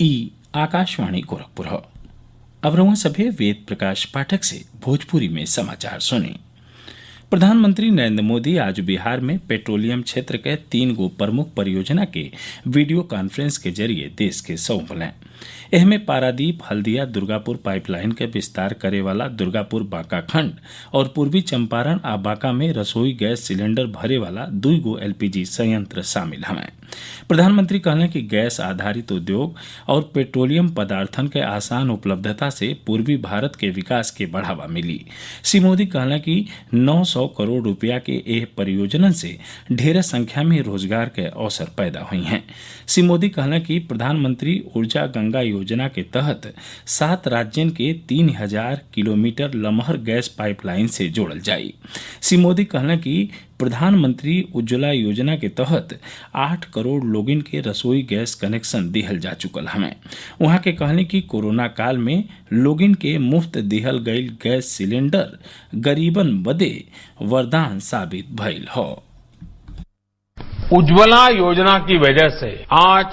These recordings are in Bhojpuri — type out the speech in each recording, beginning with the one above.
ई आकाशवाणी गोरखपुर। अब रहुआ सभे वेद प्रकाश पाठक से भोजपुरी में समाचार सुने। प्रधानमंत्री नरेंद्र मोदी आज बिहार में पेट्रोलियम क्षेत्र के 3 गो प्रमुख परियोजना के वीडियो कॉन्फ्रेंस के जरिए देश के सौंपलें। एहमे पारादीप हल्दिया दुर्गापुर पाइपलाइन के विस्तार करे वाला दुर्गापुर बांका खंड और पूर्वी चंपारण आ बांका में रसोई गैस सिलेंडर भरे वाला 2 गो एलपीजी संयंत्र शामिल हवें। प्रधानमंत्री कहलें कि गैस आधारित उद्योग और पेट्रोलियम पदार्थन के आसान उपलब्धता से पूर्वी भारत के विकास के बढ़ावा मिली। श्री मोदी कहलें कि 900 करोड़ रुपया के एह परियोजनन से ढेर संख्या में रोजगार के अवसर पैदा हुई हैं। श्री मोदी कहलें कि प्रधानमंत्री ऊर्जा गंगा योजना के तहत 7 राज्यन के 3000 किलोमीटर लमहर गैस पाइपलाइन से जोड़ल जाई। श्री मोदी कहलें कि प्रधानमंत्री उज्ज्वला योजना के तहत 8 करोड़ लोगन के रसोई गैस कनेक्शन दिहल जा चुकल हमें। वहां के कहने की कोरोना काल में लोगन के मुफ्त दिहल गईल गैस सिलेंडर गरीबन बदे वरदान साबित भइल हो। उज्ज्वला योजना की वजह से आज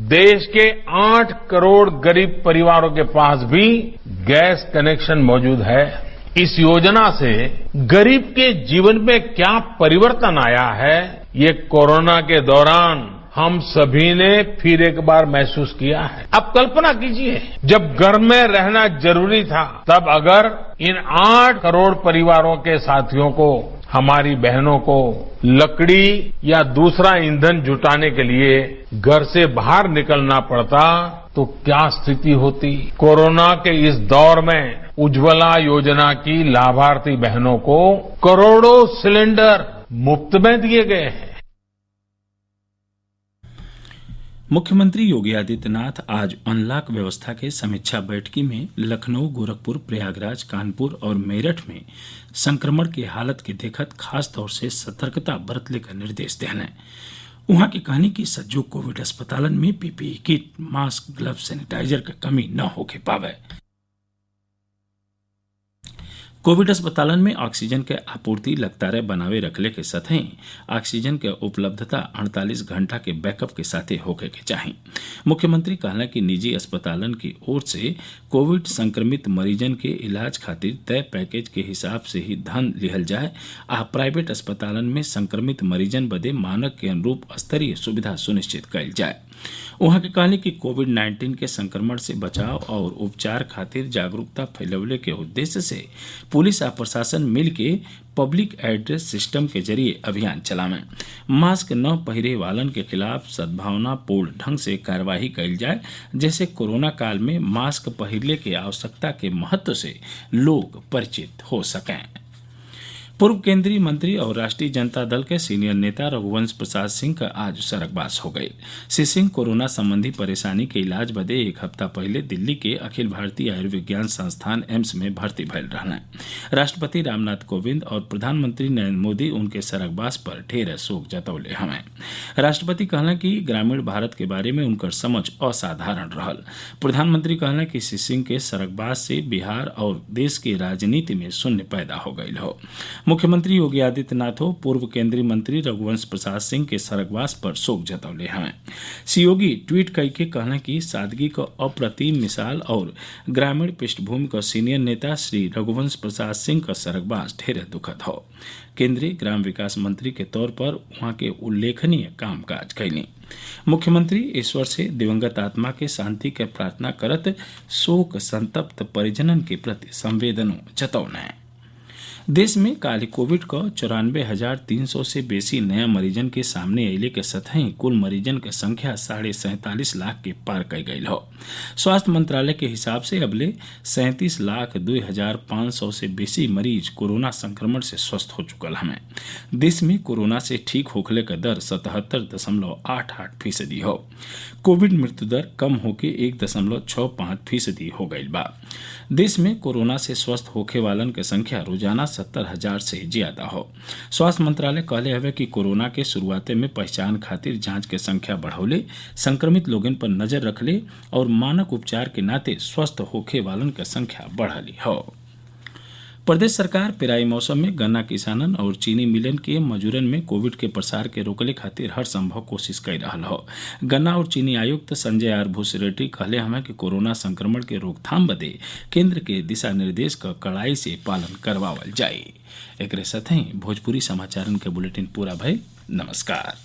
देश के 8 करोड़ गरीब परिवारों के पास भी गैस कनेक्शन मौजूद है। इस योजना से गरीब के जीवन में क्या परिवर्तन आया है, ये कोरोना के दौरान हम सभी ने फिर एक बार महसूस किया है। अब कल्पना कीजिए, जब घर में रहना जरूरी था, तब अगर इन 8 करोड़ परिवारों के साथियों को, हमारी बहनों को लकड़ी या दूसरा ईंधन जुटाने के लिए घर से बाहर निकलना पड़ता तो क्या स्थिति होती। कोरोना के इस दौर में उज्ज्वला योजना की लाभार्थी बहनों को करोड़ों सिलेंडर मुफ्त में दिए गए हैं। मुख्यमंत्री योगी आदित्यनाथ आज अनलॉक व्यवस्था के समीक्षा बैठकी में लखनऊ, गोरखपुर, प्रयागराज, कानपुर और मेरठ में संक्रमण की हालत के देखत खास तौर से सतर्कता बरतले का निर्देश देने। वहां की कहानी की सज्जो कोविड अस्पतालन में पीपीई किट, मास्क, ग्लव, सैनिटाइजर की कमी न होके पावे। कोविड अस्पतालन में ऑक्सीजन के आपूर्ति लगातार बनावे रखले के सतही ऑक्सीजन के उपलब्धता 48 घंटा के बैकअप के साथे होके के चाही। मुख्यमंत्री कहला कि निजी अस्पतालन की ओर से कोविड संक्रमित मरीजन के इलाज खातिर तय पैकेज के हिसाब से ही धन लिहल जाए आ प्राइवेट अस्पतालन में संक्रमित मरीजन बदे मानक के अनुरूप स्तरीय सुविधा सुनिश्चित कइल जाए। वहां के कहले कि कोविड-19 के संक्रमण से बचाव और उपचार खातिर जागरूकता फैलवले के उद्देश्य से पुलिस आ प्रशासन मिल के पब्लिक एड्रेस सिस्टम के जरिए अभियान चलावें। मास्क न पहिरे वालन के खिलाफ सद्भावनापूर्ण ढंग से कार्यवाही कइल जाए, जैसे कोरोना काल में मास्क पहिरले के आवश्यकता के महत्व से लोग परिचित हो सकें। पूर्व केंद्रीय मंत्री और राष्ट्रीय जनता दल के सीनियर नेता रघुवंश प्रसाद सिंह का आज स्वर्गवास हो गए। श्री सिंह कोरोना संबंधी परेशानी के इलाज बदे एक हफ्ता पहले दिल्ली के अखिल भारतीय आयुर्विज्ञान संस्थान एम्स में भर्ती भइल रहने। राष्ट्रपति रामनाथ कोविंद और प्रधानमंत्री नरेंद्र मोदी उनके स्वर्गवास पर ढेर शोक जतौले हमें। राष्ट्रपति कहला कि ग्रामीण भारत के बारे में उनकर समझ असाधारण रहल। प्रधानमंत्री कहला कि श्री सिंह के स्वर्गवास से बिहार और देश की राजनीति में शून्य पैदा हो गई हो। मुख्यमंत्री योगी आदित्यनाथ पूर्व केंद्रीय मंत्री रघुवंश प्रसाद सिंह के स्वर्गवास पर शोक जतौले हैं। श्री योगी ट्वीट करके कहना कि सादगी का अप्रतिम मिसाल और ग्रामीण पृष्ठभूमि का सीनियर नेता श्री रघुवंश प्रसाद सिंह का स्वर्गवास ढेर दुखद हो। केंद्रीय ग्राम विकास मंत्री के तौर पर वहां के उल्लेखनीय कामकाज कैली। मुख्यमंत्री ईश्वर से दिवंगत आत्मा के शांति के प्रार्थना करत शोक संतप्त परिजनन के प्रति संवेदना जतौने। देश में काल कोविड का 94,300 से बेसी नया मरीजन के सामने अले के सतही कुल मरीजन के संख्या 47.5 लाख के पार कर गई हो। स्वास्थ्य मंत्रालय के हिसाब से अबले 37,02,500 से बेसी मरीज कोरोना संक्रमण से स्वस्थ हो चुकल हमें। देश में कोरोना से ठीक होखले का दर 77.88% हो। कोविड मृत्यु दर कम होके 1.65% हो गई बा। देश में कोरोना से स्वस्थ होखे वालन के संख्या रोजाना 70,000 से ज्यादा हो। स्वास्थ्य मंत्रालय कहले हवे कि कोरोना के शुरुआते में पहचान खातिर जांच के संख्या बढ़ौले, संक्रमित लोगन पर नजर रखले और मानक उपचार के नाते स्वस्थ होखे वालन के संख्या बढ़ली हो। प्रदेश सरकार पेराई मौसम में गन्ना किसानन और चीनी मिलन के मजूरन में कोविड के प्रसार के रोकले खातिर हर संभव कोशिश कर रहा हो। गन्ना और चीनी आयुक्त संजय आर भूसरेड्डी कहले हमें कि कोरोना संक्रमण के रोकथाम बदे केंद्र के दिशा निर्देश का कड़ाई से पालन करवावल जाए। एकरे साथ ही भोजपुरी समाचारन के बुलेटिन पूरा भइल। नमस्कार।